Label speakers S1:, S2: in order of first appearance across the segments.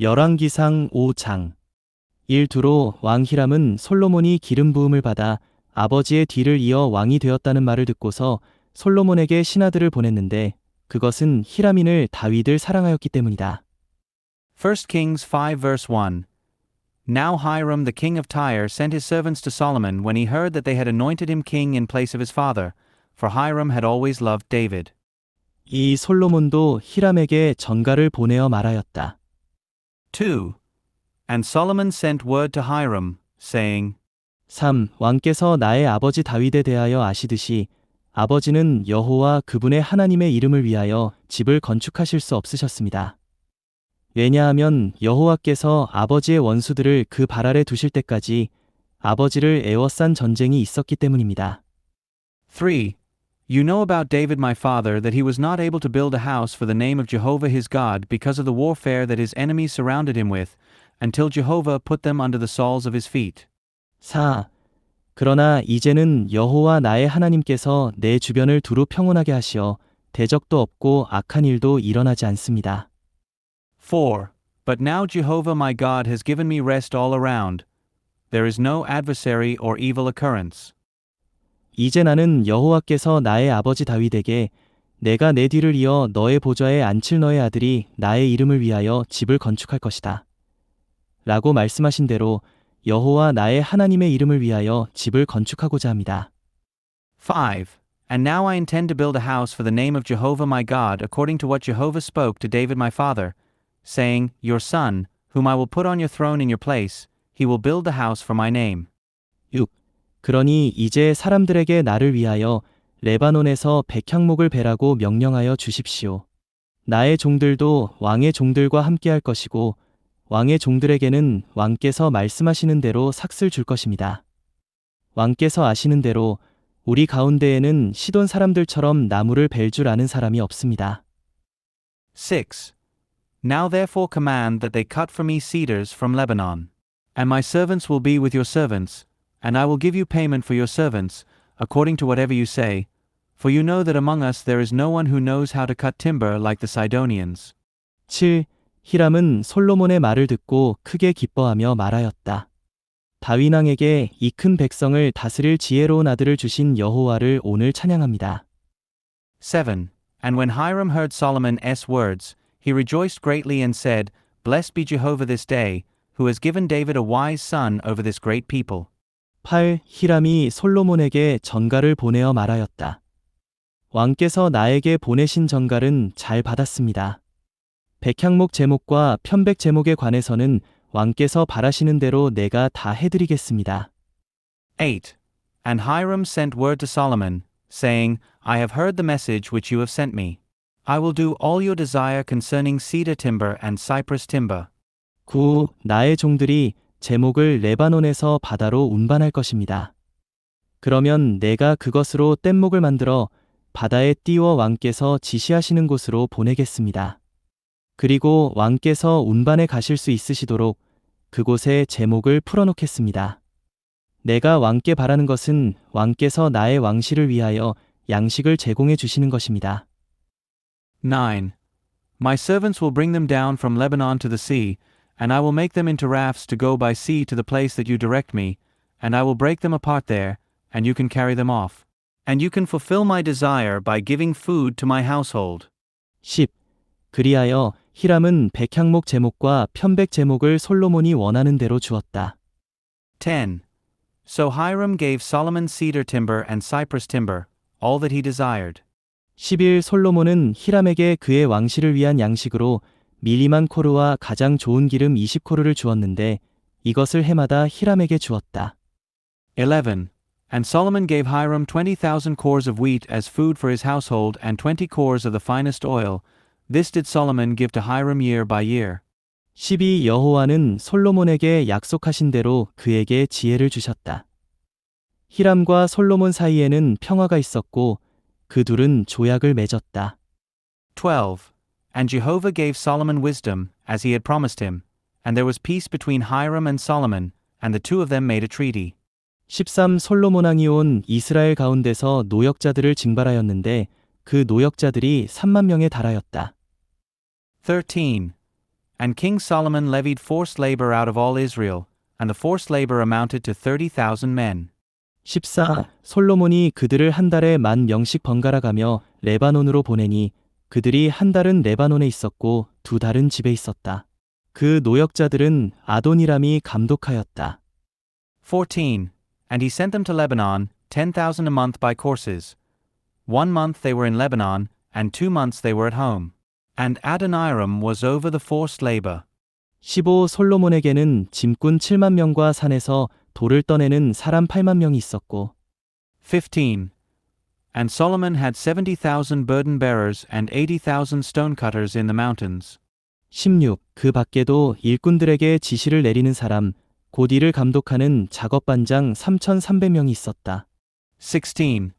S1: 열왕기상 5장. 일두로 왕 히람은 솔로몬이 기름 부음을 받아 아버지의 뒤를 이어 왕이 되었다는 말을 듣고서 솔로몬에게 신하들을 보냈는데 그것은 히람인을 다윗을 사랑하였기 때문이다.
S2: 1 Kings 5 verse 1. Now Hiram the king of Tyre sent his servants to Solomon when he heard that they had anointed him king in place of his father, for Hiram had always loved David.
S1: 이 솔로몬도 히람에게 전가를 보내어 말하였다.
S2: 2. And Solomon sent word to Hiram, saying,
S1: 3. 왕께서 나의 아버지 다윗에 대하여 아시듯이 아버지는 여호와 그분의 하나님의 이름을 위하여 집을 건축하실 수 없으셨습니다. 왜냐하면 여호와께서 아버지의 원수들을 그 발 아래 두실 때까지 아버지를 애워싼 전쟁이 있었기 때문입니다.
S2: 3. You know about David my father that he was not able to build a house for the name of Jehovah his God because of the warfare that his enemies surrounded him with, until Jehovah put them under the soles of his feet.
S1: 4. 그러나 이제는 여호와 나의 하나님께서 내 주변을 두루 평온하게 하시어 대적도 없고 악한 일도 일어나지 않습니다.
S2: 4. But now Jehovah my God has given me rest all around. There is no adversary or evil occurrence.
S1: 이제 나는 여호와께서 나의 아버지 다윗에게 내가 내 뒤를 이어 너의 보좌에 앉힐 너의 아들이 나의 이름을 위하여 집을 건축할 것이다. 라고 말씀하신 대로 여호와 나의 하나님의 이름을 위하여 집을 건축하고자 합니다.
S2: 5. And now I intend to build a house for the name of Jehovah my God according to what Jehovah spoke to David my father, saying, Your son, whom I will put on your throne in your place, he will build the house for my name.
S1: 6. 그러니 이제 사람들에게 나를 위하여 레바논에서 백향목을 베라고 명령하여 주십시오. 나의 종들도 왕의 종들과 함께할 것이고 왕의 종들에게는 왕께서 말씀하시는 대로 삭슬 줄 것입니다. 왕께서 아시는 대로 우리 가운데에는 시돈 사람들처럼 나무를 벨 줄 아는 사람이 없습니다.
S2: 6. Now therefore command that they cut for me cedars from Lebanon. And my servants will be with your servants, and I will give you payment for your servants, according to whatever you say, for you know that among us there is no one who knows how to cut timber like the Sidonians.
S1: 7. 히람은 솔로몬의 말을 듣고 크게 기뻐하며 말하였다. 다윗 왕에게 이 큰 백성을 다스릴 지혜로운 아들을 주신 여호와를 오늘 찬양합니다.
S2: 7. And when Hiram heard Solomon's words, he rejoiced greatly and said, Blessed be Jehovah this day, who has given David a wise son over this great people.
S1: 8. 히람이 솔로몬에게 전가를 보내어 말하였다. 왕께서 나에게 보내신 전가는 잘 받았습니다. 백향목 제목과 편백 제목에 관해서는 왕께서 바라시는 대로 내가 다 해드리겠습니다.
S2: 8. And Hiram sent word to Solomon, saying, I have heard the message which you have sent me. I will do all your desire concerning cedar timber and cypress timber.
S1: 9. 나의 종들이 제목을 레바논에서 바다로 운반할 것입니다. 그러면 내가 그것으로 뗏목을 만들어 바다에 띄워 왕께서 지시하시는 곳으로 보내겠습니다. 그리고 왕께서 운반에 가실 수 있으시도록 그곳에 제목을 풀어놓겠습니다. 내가 왕께 바라는 것은 왕께서 나의 왕실을 위하여 양식을 제공해 주시는 것입니다.
S2: 9. My servants will bring them down from Lebanon to the sea, and I will make them into rafts to go by sea to the place that you direct me, and I will break them apart there, and you can carry them off. And you can fulfill my desire by giving food to my household.
S1: 10. 그리하여 히람은 백향목 제목과 편백 제목을 솔로몬이 원하는 대로 주었다.
S2: 10. So Hiram gave Solomon cedar timber and cypress timber, all that he desired.
S1: 11. 솔로몬은 히람에게 그의 왕실을 위한 양식으로 밀림한 코르와 가장 좋은 기름 20코르를 주었는데 이것을 해마다 히람에게 주었다.
S2: 11. And Solomon gave Hiram 20,000 cores of wheat as food for his household and 20 cores of the finest oil. This did Solomon give to Hiram year by year.
S1: 12. 여호와는 솔로몬에게 약속하신 대로 그에게 지혜를 주셨다. 히람과 솔로몬 사이에는 평화가 있었고 그 둘은 조약을 맺었다.
S2: 12. And Jehovah gave Solomon wisdom, as he had promised him, and there was peace between Hiram and Solomon, and the two of them made a treaty.
S1: 13. 솔로몬 왕이 온 이스라엘 가운데서 노역자들을 징발하였는데 그 노역자들이 3만 명에 달하였다.
S2: 13. And King Solomon levied forced labor out of all Israel, and the forced labor amounted to 30,000 men.
S1: 14. 솔로몬이 그들을 한 달에 10,000명씩 번갈아 가며 레바논으로 보내니 그들이 한 달은 레바논에 있었고 2달은 집에 있었다. 그 노역자들은 아도니람이 감독하였다.
S2: 14. And he sent them to Lebanon, 10,000 a month by courses. 1 month they were in Lebanon, and 2 months they were at home. And Adoniram was over the forced labor.
S1: 15. 솔로몬에게는 짐꾼 7만 명과 산에서 돌을 떠내는 사람 8만 명이 있었고
S2: 15. And Solomon had 70,000 burden bearers and 80,000 stone cutters in the mountains.
S1: 16. 그 밖에도 일꾼들에게 지시를 내리는 사람, 곧 이를 감독하는 작업반장 3,300명이 있었다.
S2: 16.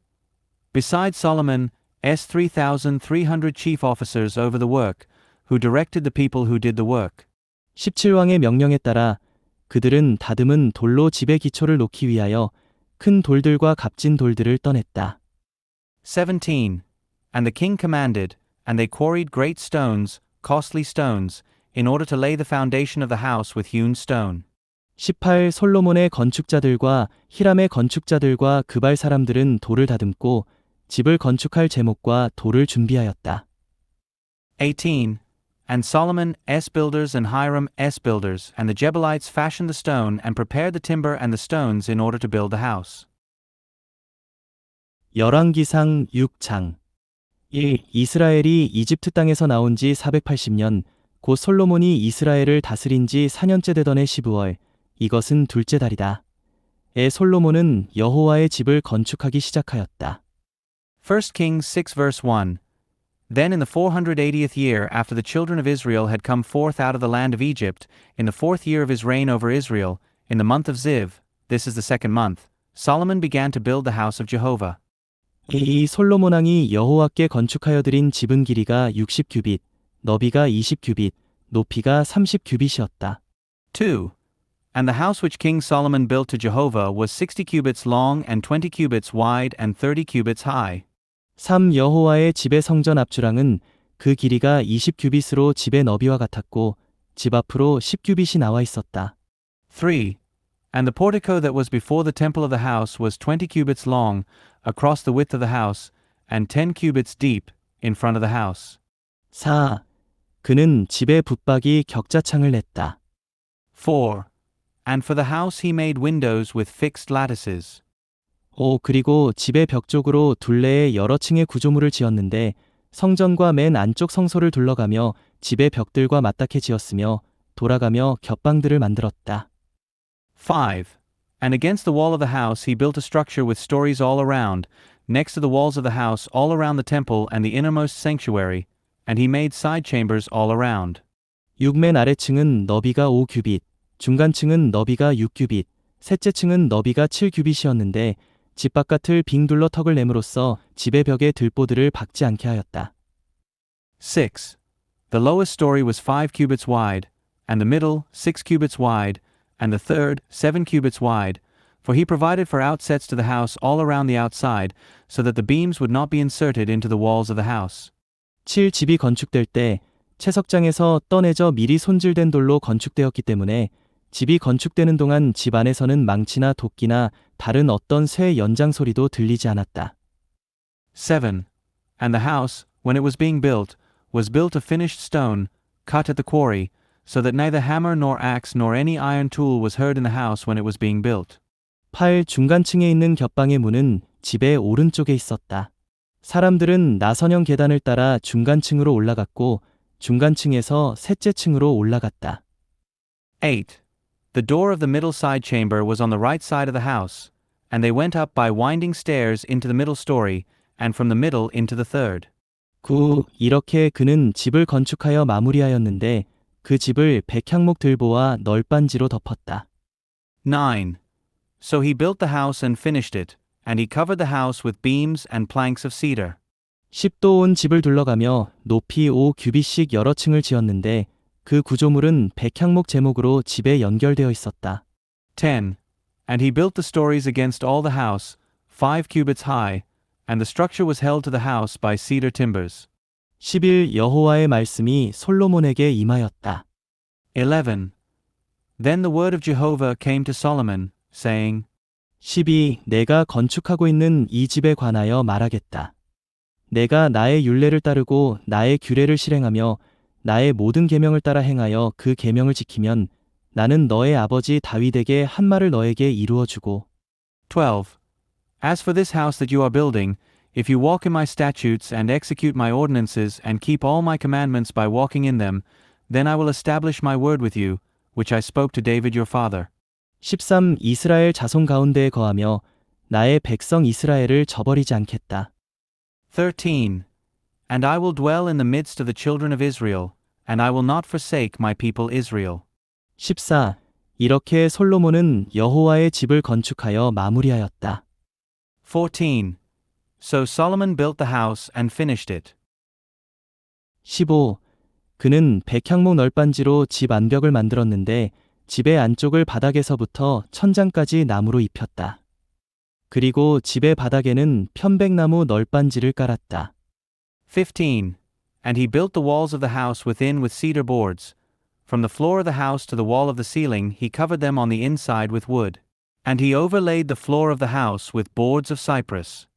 S2: Besides Solomon, 3,300 chief officers over the work, who directed the people who did the work.
S1: 17왕의 명령에 따라 그들은 다듬은 돌로 집의 기초를 놓기 위하여 큰 돌들과 값진 돌들을 떠냈다.
S2: 17. And the king commanded, and they quarried great stones, costly stones, in order to lay the foundation of the house with hewn stone.
S1: 18. 솔로몬의 건축자들과 히람의 건축자들과 그발 사람들은 돌을 다듬고 집을 건축할 제목과 돌을 준비하였다.
S2: 18. And Solomon builders and Hiram builders, and the Jebuelites fashioned the stone and prepared the timber and the stones in order to build the house.
S1: 열왕기상 6장 1. 이스라엘이 이집트 땅에서 나온 지 480년, 곧 솔로몬이 이스라엘을 다스린 지 4년째 되던 해 12월, 이것은 둘째 달이다. 솔로몬은 여호와의 집을 건축하기 시작하였다.
S2: 1 Kings 6 verse 1. Then in the 480th year after the children of Israel had come forth out of the land of Egypt, in the 4th year of his reign over Israel, in the month of Ziv, this is the 2nd month, Solomon began to build the house of Jehovah.
S1: 이 솔로몬 왕이 여호와께 건축하여 드린 집은 길이가 60규빗, 너비가 20규빗, 높이가 30규빗이었다.
S2: 2. And the house which King Solomon built to Jehovah was 60 cubits long and 20 cubits wide and 30 cubits high.
S1: 3. 여호와의 집의 성전 앞주랑은 그 길이가 20규빗으로 집의 너비와 같았고 집 앞으로 10규빗이 나와 있었다.
S2: 3. And the portico that was before the temple of the house was 20 cubits long, across the width of the house, and 10 cubits deep, in front of the house.
S1: 4. 그는 집의 붙박이 격자창을 냈다.
S2: 4. And for the house he made windows with fixed lattices.
S1: 5. 그리고 집의 벽 쪽으로 둘레에 여러 층의 구조물을 지었는데 성전과 맨 안쪽 성소를 둘러가며 집의 벽들과 맞닿게 지었으며 돌아가며 겹방들을 만들었다.
S2: 5. And against the wall of the house he built a structure with stories all around, next to the walls of the house all around the temple and the innermost sanctuary, and he made side chambers all around.
S1: 6. 맨 아래층은 너비가 5규빗, 중간층은 너비가 6규빗, 셋째 층은 너비가 7규빗이었는데 집 바깥을 빙 둘러 턱을 내므로써 집의 벽에 들보들을 박지 않게 하였다.
S2: 6. The lowest story was 5 cubits wide, and the middle 6 cubits wide, and the third 7 cubits wide, for he provided for outsets to the house all around the outside, so that the beams would not be inserted into the walls of the house.
S1: 7. 집이 건축될 때 채석장에서 떠내져 미리 손질된 돌로 건축되었기 때문에 집이 건축되는 동안 집 안에서는 망치나 도끼나 다른 어떤 쇠의 연장 소리도 들리지 않았다.
S2: 7. And the house, when it was being built, was built of finished stone, cut at the quarry, so that neither hammer nor axe nor any iron tool was heard in the house when it was being built.
S1: 8. 중간층에 있는 겹방의 문은 집의 오른쪽에 있었다. 사람들은 나선형 계단을 따라 중간층으로 올라갔고 중간층에서 셋째 층으로 올라갔다.
S2: 8. The door of the middle side chamber was on the right side of the house, and they went up by winding stairs into the middle story, and from the middle into the third.
S1: 9. 이렇게 그는 집을 건축하여 마무리하였는데 그 집을 백향목 들보와 널빤지로 덮었다.
S2: 9. So he built the house and finished it, and he covered the house with beams and planks of cedar.
S1: 10도 온 집을 둘러가며 높이 5규빗씩 여러 층을 지었는데 그 구조물은 백향목 제목으로 집에 연결되어 있었다.
S2: 10. And he built the stories against all the house, 5 cubits high, and the structure was held to the house by cedar timbers.
S1: 11. 여호와의 말씀이 솔로몬에게 임하였다.
S2: 11. Then the word of Jehovah came to Solomon, saying,
S1: 12. 내가 건축하고 있는 이 집에 관하여 말하겠다. 내가 나의 율례를 따르고 나의 규례를 실행하며 나의 모든 계명을 따라 행하여 그 계명을 지키면 나는 너의 아버지 다윗에게 한 말을 너에게 이루어 주고
S2: 12. As for this house that you are building, if you walk in my statutes and execute my ordinances and keep all my commandments by walking in them, then I will establish my word with you, which I spoke to David your father.
S1: 13. 이스라엘 자손 가운데에 거하며 나의 백성 이스라엘을 저버리지 않겠다.
S2: 13. And I will dwell in the midst of the children of Israel, and I will not forsake my people Israel.
S1: 14. 이렇게 솔로몬은 여호와의 집을 건축하여 마무리하였다.
S2: 14. So Solomon built the house and finished it.
S1: 15. 그는 백향목 널빤지로 집 안벽을 만들었는데 집의 안쪽을 바닥에서부터 천장까지 나무로 입혔다. 그리고 집의 바닥에는 편백나무 널빤지를 깔았다.
S2: 15. And he built the walls of the house within with cedar boards. From the floor of the house to the wall of the ceiling he covered them on the inside with wood. And he overlaid the floor of the house with boards of cypress.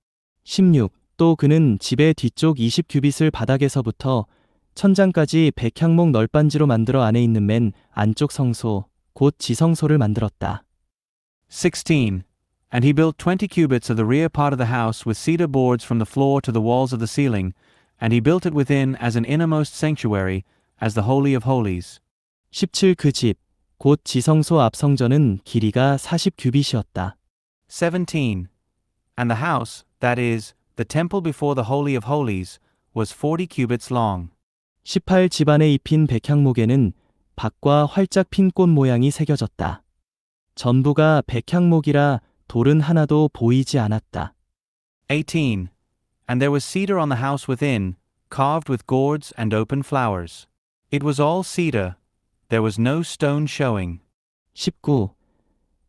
S1: 16. 또 그는 집의 뒤쪽 20규빗을 바닥에서부터 천장까지 백향목 널빤지로 만들어 안에 있는 맨 안쪽 성소, 곧 지성소를 만들었다.
S2: 16. And he built 20 cubits of the rear part of the house with cedar boards from the floor to the walls of the ceiling, and he built it within as an innermost sanctuary, as the Holy of Holies.
S1: 17. 그 집, 곧 지성소 앞 성전은 길이가 40규빗이었다.
S2: 17. And the house, that is, the temple before the Holy of Holies, was 40 cubits long.
S1: 18. 집안에 입힌 백향목에는 박과 활짝 핀 꽃 모양이 새겨졌다. 전부가 백향목이라 돌은 하나도 보이지 않았다.
S2: 18. And there was cedar on the house within, carved with gourds and open flowers. It was all cedar. There was no stone showing.
S1: 19.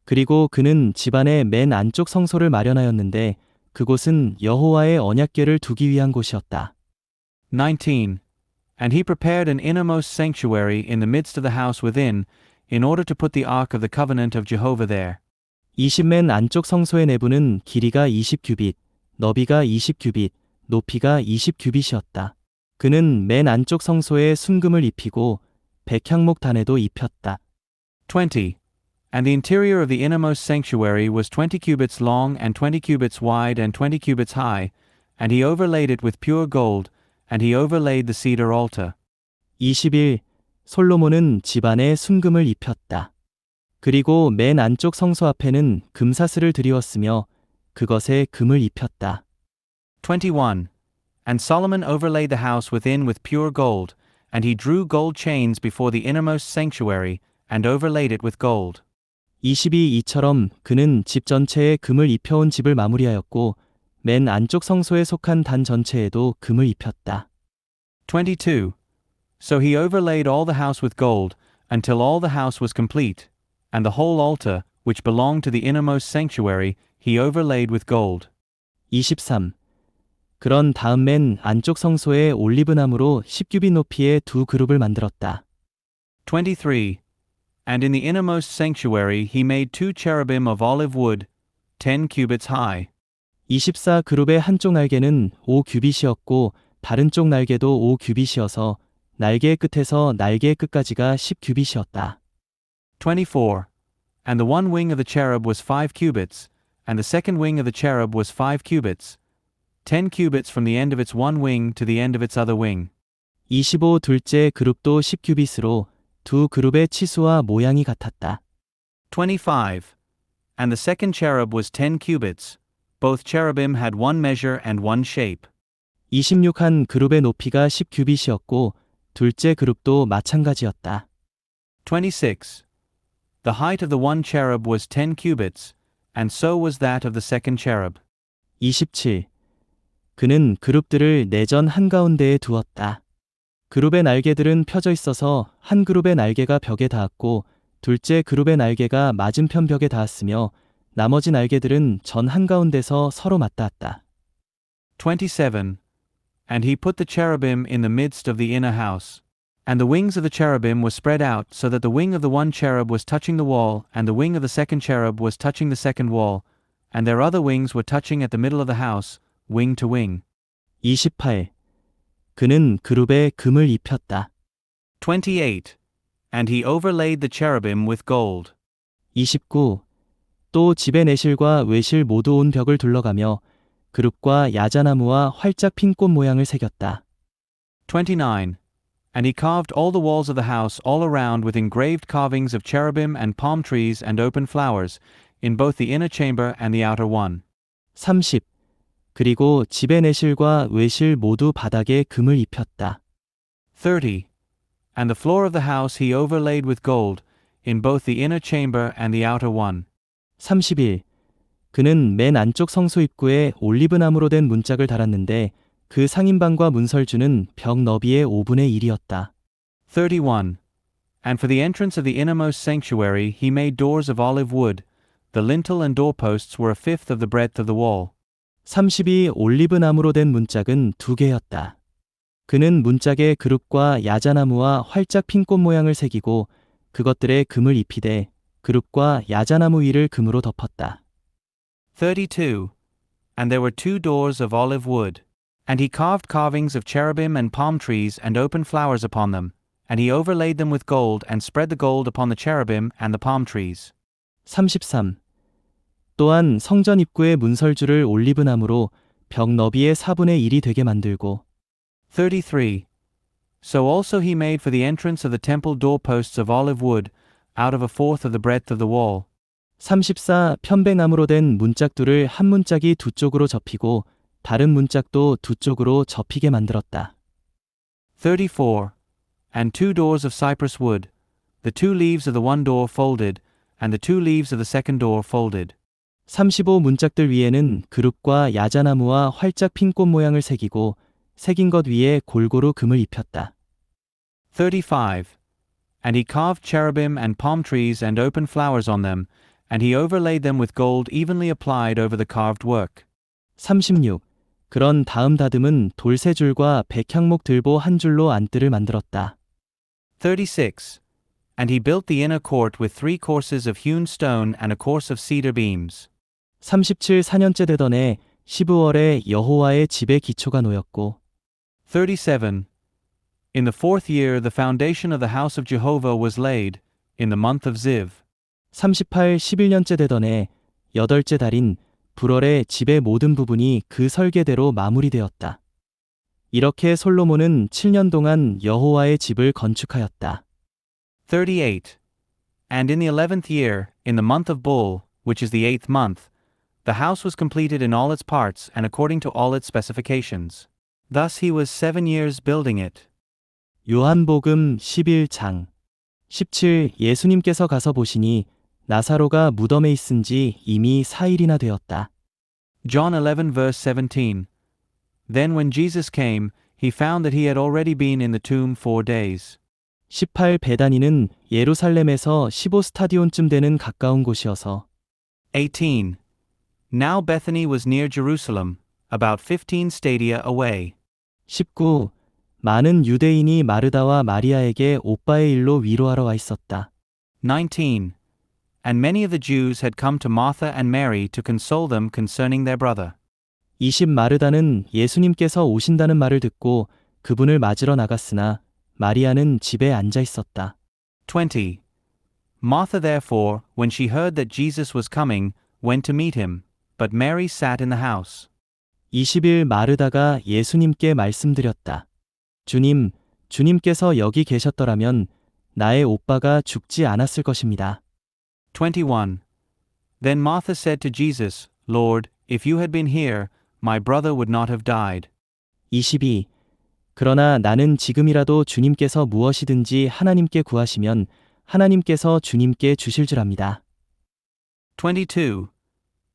S1: 그리고 그는 집안의 맨 안쪽 성소를 마련하였는데 그곳은 여호와의 언약궤를 두기 위한 곳이었다.
S2: 19. And he prepared an innermost sanctuary in the midst of the house within, in order to put the ark of the covenant of Jehovah there.
S1: 20. 맨 안쪽 성소의 내부는 길이가 20규빗, 너비가 20규빗, 높이가 20규빗이었다. 그는 맨 안쪽 성소에 순금을 입히고 백향목 단에도 입혔다.
S2: 20. And the interior of the innermost sanctuary was 20 cubits long and 20 cubits wide and 20 cubits high, and he overlaid it with pure gold, and he overlaid the cedar altar.
S1: 21. 솔로몬은 집안에 순금을 입혔다. 그리고 맨 안쪽 성소 앞에는 금사슬을 드리웠으며 그것에 금을 입혔다.
S2: 21. And Solomon overlaid the house within with pure gold, and he drew gold chains before the innermost sanctuary, and overlaid it with gold.
S1: 22. 이처럼 그는 집 전체에 금을 입혀온 집을 마무리하였고 맨 안쪽 성소에 속한 단 전체에도 금을 입혔다.
S2: 22. So he overlaid all the house with gold, until all the house was complete, and the whole altar, which belonged to the innermost sanctuary, he overlaid with gold.
S1: 23. 그런 다음 맨 안쪽 성소에 올리브나무로 10규빗 높이의 두 그룹을 만들었다.
S2: 23. And in the innermost sanctuary he made 2 cherubim of olive wood, 10 cubits high.
S1: 24. 그룹의 한쪽 날개는 5규빗이었고 다른 쪽 날개도 5규빗이어서 날개의 끝에서 날개의 끝까지가 10규빗이었다.
S2: 24. And the one wing of the cherub was 5 cubits, and the second wing of the cherub was 5 cubits, 10 cubits from the end of its one wing to the end of its other wing.
S1: 25. 둘째 그룹도 10규빗으로 두 그룹의 치수와 모양이 같았다.
S2: 25. And the second cherub was 10 cubits. Both cherubim had one measure and one shape.
S1: 26. 한 그룹의 높이가 10규빗이었고 둘째 그룹도 마찬가지였다.
S2: 26. The height of the one cherub was 10 cubits, and so was that of the second cherub.
S1: 27. 그는 그룹들을 내전 한가운데에 두었다. 그룹의 날개들은 펴져 있어서 한 그룹의 날개가 벽에 닿았고 둘째 그룹의 날개가 맞은편 벽에 닿았으며 나머지 날개들은 전 한가운데서 서로 맞닿았다.
S2: 27. And he put the cherubim in the midst of the inner house. And the wings of the cherubim were spread out, so that the wing of the one cherub was touching the wall, and the wing of the second cherub was touching the second wall, and their other wings were touching at the middle of the house, wing to wing.
S1: 28. 그는 그룹에 금을 입혔다.
S2: 28. And he overlaid the cherubim with gold.
S1: 29. 또 집의 내실과 외실 모두 온 벽을 둘러가며 그룹과 야자나무와 활짝 핀 꽃 모양을 새겼다.
S2: 29. And he carved all the walls of the house all around with engraved carvings of cherubim and palm trees and open flowers, in both the inner chamber and the outer one.
S1: 30. 그리고 집의 내실과 외실 모두 바닥에 금을 입혔다.
S2: 30. And the floor of the house he overlaid with gold, in both the inner chamber and the outer one.
S1: 31. 그는 맨 안쪽 성소 입구에 올리브나무로 된 문짝을 달았는데 그 상인방과 문설주는 벽 너비의 5분의 1이었다.
S2: 31. And for the entrance of the innermost sanctuary he made doors of olive wood. The lintel and doorposts were a fifth of the breadth of the wall.
S1: 32. 올리브나무로 된 문짝은 2개였다. 그는 문짝에 그룹과 야자나무와 활짝 핀 꽃 모양을 새기고 그것들에 금을 입히되 그룹과 야자나무 위를 금으로 덮었다.
S2: 32. And there were 2 doors of olive wood. And he carved carvings of cherubim and palm trees and open flowers upon them, and he overlaid them with gold and spread the gold upon the cherubim and the palm trees.
S1: 33. 또한 성전 입구의 문설주를 올리브나무로 벽 너비의 4분의 1이 되게 만들고
S2: 33. So also he made for the entrance of the temple doorposts of olive wood, out of a fourth of the breadth of the wall.
S1: 34. 편백나무로 된 문짝들을 한 문짝이 두 쪽으로 접히고 다른 문짝도 두 쪽으로 접히게 만들었다.
S2: 34. And 2 doors of cypress wood, the 2 leaves of the one door folded, and the 2 leaves of the second door folded.
S1: 35. 문짝들 위에는 그룹과 야자나무와 활짝 핀 꽃 모양을 새기고 새긴 것 위에 골고루 금을 입혔다.
S2: 35. And he carved cherubim and palm trees and open flowers on them, and he overlaid them with gold evenly applied over the carved work.
S1: 36. 그런 다음 다듬은 돌 3줄과 백향목 들보 한 줄로 안뜰을 만들었다.
S2: 36. And he built the inner court with 3 courses of hewn stone and a course of cedar beams.
S1: 37. 4년째 되던 해 12월에 여호와의 집의 기초가 놓였고
S2: 37. In the 4th year the foundation of the house of Jehovah was laid, in the month of Ziv.
S1: 38. 11년째 되던 해 8째 달인 불월에 집의 모든 부분이 그 설계대로 마무리되었다. 이렇게 솔로몬은 7년 동안 여호와의 집을 건축하였다.
S2: 38. And in the 11th year, in the month of Bul, which is the 8th month, the house was completed in all its parts and according to all its specifications. Thus he was 7 years building it.
S1: 요한복음 11장 17. 예수님께서 가서 보시니 나사로가 무덤에 있은 지 이미 4일이나 되었다.
S2: John 11 verse 17. Then when Jesus came, he found that he had already been in the tomb 4 days.
S1: 18. 베다니는 예루살렘에서 15스타디온쯤 되는 가까운 곳이어서
S2: 18. Now Bethany was near Jerusalem, about 15 stadia away.
S1: 19. 많은 유대인이 마르다와 마리아에게 오빠의 일로 위로하러 와 있었다.
S2: 19. And many of the Jews had come to Martha and Mary to console them concerning their brother.
S1: 20. 마르다는 예수님께서 오신다는 말을 듣고 그분을 맞으러 나갔으나 마리아는 집에 앉아 있었다.
S2: 20. Martha therefore, when she heard that Jesus was coming, went to meet him, but Mary sat in the house.
S1: 20일 마르다가 예수님께 말씀드렸다. 주님, 주님께서 여기 계셨더라면 나의 오빠가 죽지 않았을 것입니다.
S2: 21. Then Martha said to Jesus, Lord, if you had been here, my brother would not have died.
S1: 22. 그러나 나는 지금이라도 주님께서 무엇이든지 하나님께 구하시면 하나님께서 주님께 주실 줄 압니다.
S2: 22.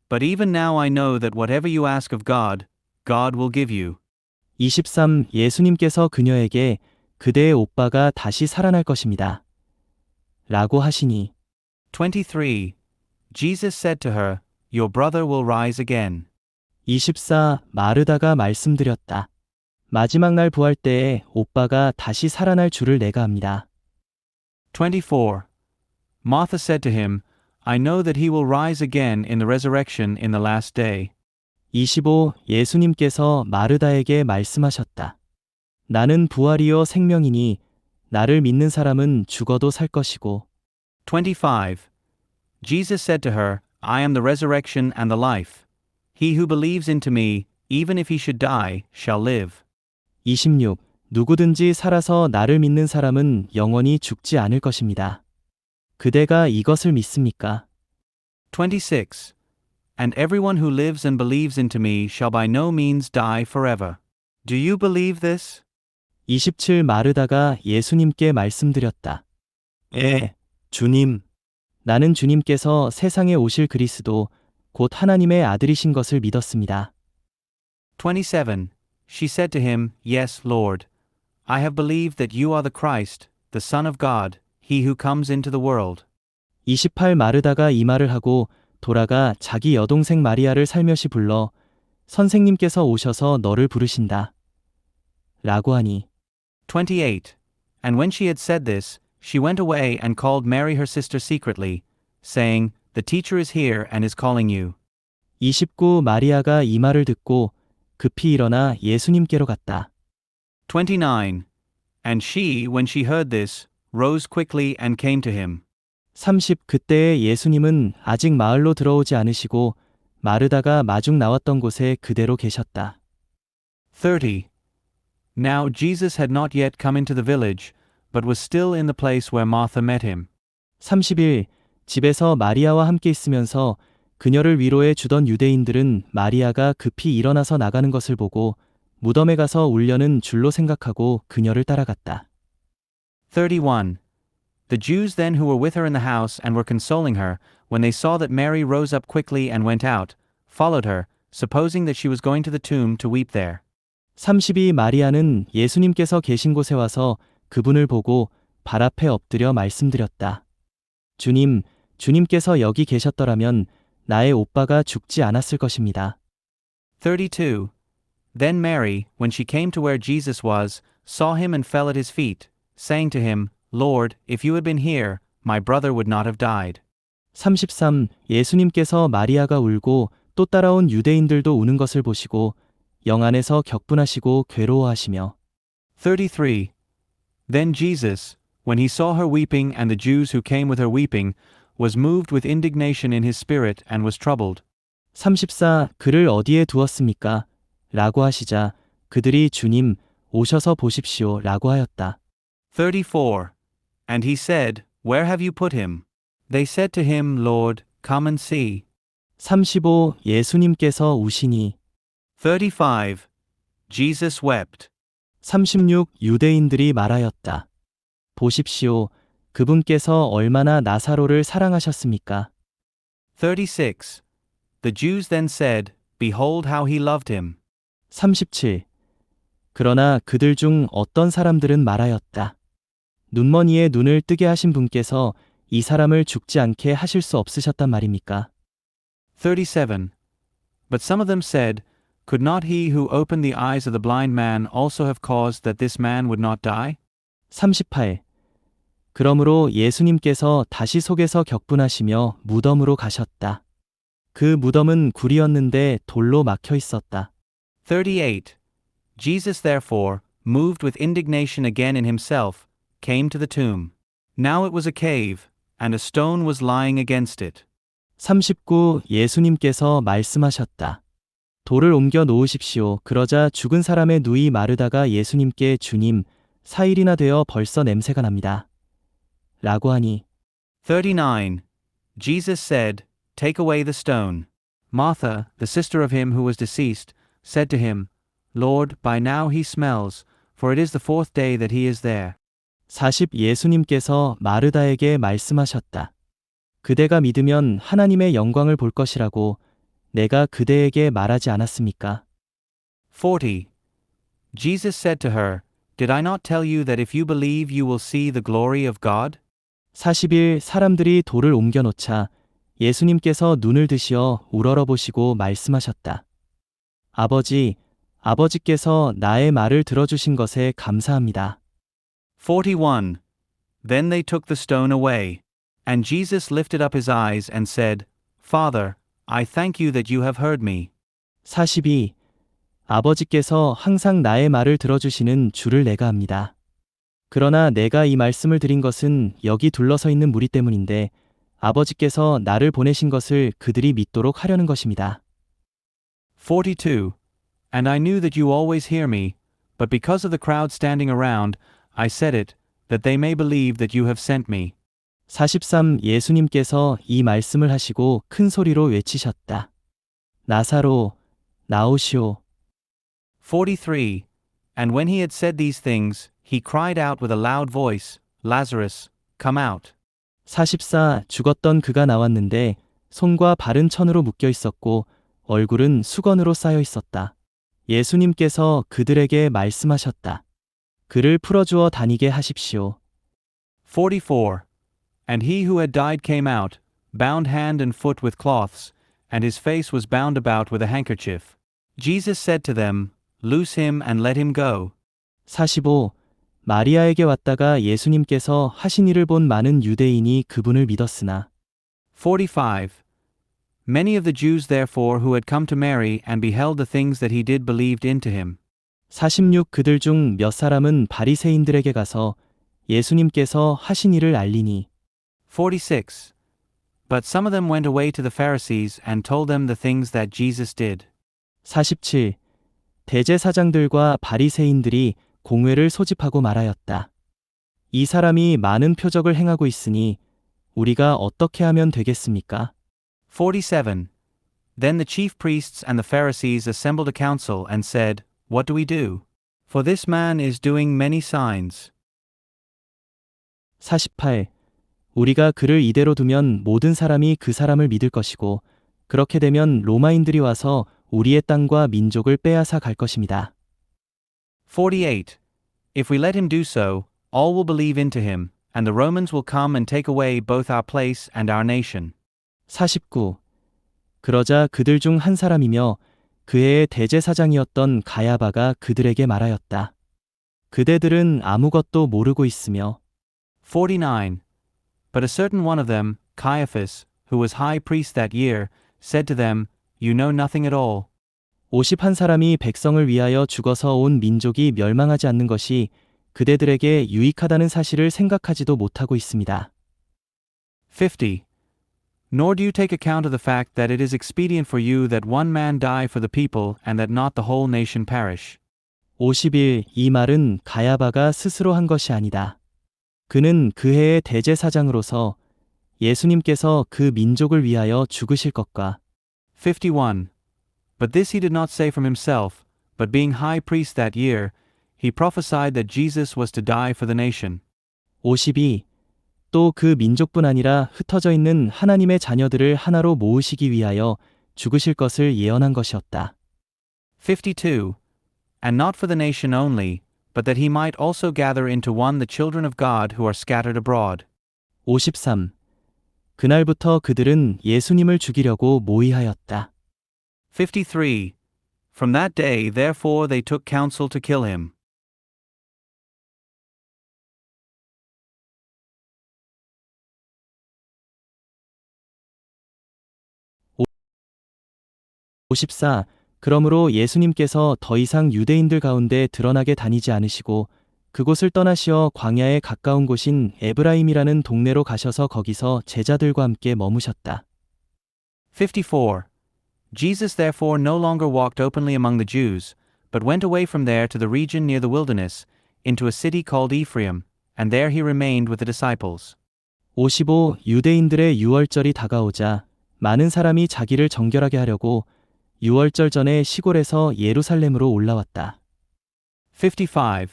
S2: But even now I know that whatever you ask of God, God will give you.
S1: 23. 예수님께서 그녀에게 그대의 오빠가 다시 살아날 것입니다. 라고 하시니
S2: 23. Jesus said to her, Your brother will rise again.
S1: 24. 마르다가 말씀드렸다. 마지막 날 부활 때에 오빠가 다시 살아날 줄을 내가 압니다.
S2: 24. Martha said to him, I know that he will rise again in the resurrection in the last day.
S1: 25. 예수님께서 마르다에게 말씀하셨다. 나는 부활이요 생명이니 나를 믿는 사람은 죽어도 살 것이고
S2: 25. Jesus said to her, I am the resurrection and the life. He who believes into me, even if he should die, shall live.
S1: 26. 누구든지 살아서 나를 믿는 사람은 영원히 죽지 않을 것입니다. 그대가 이것을 믿습니까?
S2: 26. And everyone who lives and believes into me shall by no means die forever. Do you believe this?
S1: 27. 마르다가 예수님께 말씀드렸다. 주님. 나는 주님께서 세상에 오실 그리스도, 곧 하나님의 아들이신 것을 믿었습니다.
S2: 27. She said to him, Yes, Lord. I have believed that you are the Christ, the Son of God, he who comes into the world.
S1: 28. 마르다가 이 말을 하고 돌아가 자기 여동생 마리아를 살며시 불러 선생님께서 오셔서 너를 부르신다. 라고 하니
S2: 28. And when she had said this, she went away and called Mary her sister secretly, saying, The teacher is here and is calling you.
S1: 29. 마리아가 이 말을 듣고 급히 일어나 예수님께로 갔다.
S2: 29. And she, when she heard this, rose quickly and came to him.
S1: 30. 그때에 예수님은 아직 마을로 들어오지 않으시고 마르다가 마중 나왔던 곳에 그대로 계셨다.
S2: 30. Now Jesus had not yet come into the village, but was still in the place where Martha met him.
S1: 31. 집에서 마리아와 함께 있으면서 그녀를 위로해 주던 유대인들은 마리아가 급히 일어나서 나가는 것을 보고 무덤에 가서 울려는 줄로 생각하고 그녀를 따라갔다.
S2: 31. The Jews then who were with her in the house and were consoling her, when they saw that Mary rose up quickly and went out, followed her, supposing that she was going to the tomb to weep there.
S1: 32. 마리아는 예수님께서 계신 곳에 와서 그분을 보고 발 앞에 엎드려 말씀드렸다. 주님, 주님께서 여기 계셨더라면 나의 오빠가 죽지 않았을 것입니다.
S2: 32. Then Mary, when she came to where Jesus was, saw him and fell at his feet, saying to him, Lord, if you had been here, my brother would not have died.
S1: 33. 예수님께서 마리아가 울고 또 따라온 유대인들도 우는 것을 보시고 영 안에서 격분하시고 괴로워하시며
S2: 33. Then Jesus, when he saw her weeping and the Jews who came with her weeping, was moved with indignation in his spirit and was troubled.
S1: 34. 그를 어디에 두었습니까? 라고 하시자 그들이 주님, 오셔서 보십시오 라고 하였다.
S2: 34. And he said, Where have you put him? They said to him, Lord, come and see.
S1: 35. 예수님께서 우시니
S2: 35. Jesus wept.
S1: 36. 유대인들이 말하였다. 보십시오. 그분께서 얼마나 나사로를 사랑하셨습니까?
S2: 36. The Jews then said, Behold how he loved him.
S1: 37. 그러나 그들 중 어떤 사람들은 말하였다. 눈머니에 눈을 뜨게 하신 분께서 이 사람을 죽지 않게 하실 수 없으셨단 말입니까?
S2: 37. But some of them said, Could not he who opened the eyes of the blind man also have caused that this man would not die?
S1: 38. 그러므로 예수님께서 다시 속에서 격분하시며 무덤으로 가셨다. 그 무덤은 굴이었는데 돌로 막혀 있었다.
S2: 38. Jesus therefore, moved with indignation again in himself, came to the tomb. Now it was a cave, and a stone was lying against it.
S1: 39. 예수님께서 말씀하셨다. 돌을 옮겨 놓으십시오. 그러자 죽은 사람의 누이 마르다가 예수님께 주님, 4일이나 되어 벌써 냄새가 납니다. 라고 하니
S2: 39. Jesus said, Take away the stone. Martha, the sister of him who was deceased, said to him, Lord, by now he smells, for it is the 4th day that he is there.
S1: 40. 예수님께서 마르다에게 말씀하셨다. 그대가 믿으면 하나님의 영광을 볼 것이라고 내가 그대에게 말하지 않았습니까?
S2: 40. Jesus said to her, Did I not tell you that if you believe you will see the glory of God?
S1: 41. 사람들이 돌을 옮겨 놓자 예수님께서 눈을 드시어 우러러보시고 말씀하셨다. 아버지, 아버지께서 나의 말을 들어주신 것에 감사합니다.
S2: 41. Then they took the stone away. And Jesus lifted up his eyes and said, Father, I thank you that you have heard me.
S1: 42. 아버지께서 항상 나의 말을 들어주시는 주를 내가 합니다. 그러나 내가 이 말씀을 드린 것은 여기 둘러서 있는 무리 때문인데 아버지께서 나를 보내신 것을 그들이 믿도록 하려는 것입니다.
S2: 42. And I knew that you always hear me, but because of the crowd standing around, I said it, that they may believe that you have sent me.
S1: 43. 예수님께서 이 말씀을 하시고 큰 소리로 외치셨다. 나사로, 나오시오.
S2: 43. And when he had said these things, he cried out with a loud voice, Lazarus, come out.
S1: 44. 죽었던 그가 나왔는데 손과 발은 천으로 묶여 있었고 얼굴은 수건으로 쌓여 있었다. 예수님께서 그들에게 말씀하셨다. 그를 풀어주어 다니게 하십시오.
S2: 44. And he who had died came out, bound hand and foot with cloths, and his face was bound about with a handkerchief. Jesus said to them, Loose him and let him go.
S1: 45. 마리아에게 왔다가 예수님께서 하신 일을 본 많은 유대인이 그분을 믿었으나
S2: 45. Many of the Jews therefore who had come to Mary and beheld the things that he did believed into him.
S1: 46. 그들 중 몇 사람은 바리새인들에게 가서 예수님께서 하신 일을 알리니
S2: 46. But some of them went away to the Pharisees and told them the things that Jesus did.
S1: 47. 대제사장들과 바리새인들이 공회를 소집하고 말하였다. 이 사람이 많은 표적을 행하고 있으니 우리가 어떻게 하면 되겠습니까?
S2: 47. Then the chief priests and the Pharisees assembled a council and said, What do we do? For this man is doing many signs.
S1: 48. 우리가 그를 이대로 두면 모든 사람이 그 사람을 믿을 것이고 그렇게 되면 로마인들이 와서 우리의 땅과 민족을 빼앗아 갈 것입니다.
S2: 48. If we let him do so, all will believe into him, and the Romans will come and take away both our place and our nation.
S1: 49. 그러자 그들 중 한 사람이며 그해의 대제사장이었던 가야바가 그들에게 말하였다. 그대들은 아무것도 모르고 있으며
S2: 49. But a certain one of them, Caiaphas, who was high priest that year, said to them, You know nothing at all.
S1: 51사람이 백성을 위하여 죽어서 온 민족이 멸망하지 않는 것이 그대들에게 유익하다는 사실을 생각하지도 못하고 있습니다.
S2: 50. Nor do you take account of the fact that it is expedient for you that one man die for the people and that not the whole nation perish.
S1: 51. 이 말은 가야바가 스스로 한 것이 아니다. 그는 그해의 대제사장으로서 예수님께서 그 민족을 위하여 죽으실 것과
S2: 51. But this he did not say from himself, but being high priest that year, he prophesied that Jesus was to die for the nation.
S1: 52. 또 그 민족뿐 아니라 흩어져 있는 하나님의 자녀들을 하나로 모으시기 위하여 죽으실 것을 예언한 것이었다.
S2: 52. And not for the nation only, but that he might also gather into one the children of God who are scattered abroad.
S1: 53. 그날부터 그들은 예수님을 죽이려고 모의하였다.
S2: 53. From that day therefore they took counsel to kill him.
S1: 54. 그러므로 예수님께서 더 이상 유대인들 가운데 드러나게 다니지 않으시고 그곳을 떠나시어 광야에 가까운 곳인 에브라임이라는 동네로 가셔서 거기서 제자들과 함께 머무셨다.
S2: 54. Jesus therefore no longer walked openly among the Jews, but went away from there to the region near the wilderness, into a city called Ephraim, and there he remained with the disciples.
S1: 55. 유대인들의 유월절이 다가오자 많은 사람이 자기를 정결하게 하려고 유월절 전에 시골에서 예루살렘으로 올라왔다.
S2: 55.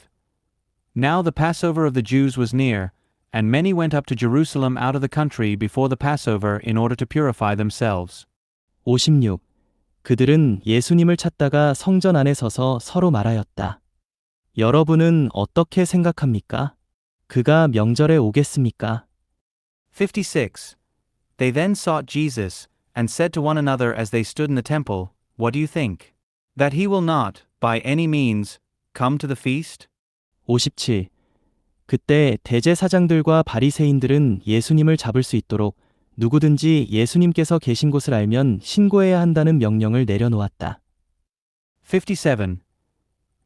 S2: Now the Passover of the Jews was near, and many went up to Jerusalem out of the country before the Passover in order to purify themselves.
S1: 56. 그들은 예수님을 찾다가 성전 안에 서서 서로 말하였다. 여러분은 어떻게 생각합니까? 그가 명절에 오겠습니까?
S2: 56. They then sought Jesus, and said to one another as they stood in the temple, What do you think? That he will not, by any means, come to the feast?
S1: 57. 그때 대제사장들과 바리새인들은 예수님을 잡을 수 있도록 누구든지 예수님께서 계신 곳을 알면 신고해야 한다는 명령을 내려놓았다.
S2: 57.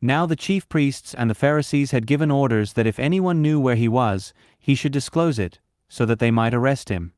S2: Now the chief priests and the Pharisees had given orders that if anyone knew where he was, he should disclose it, so that they might arrest him.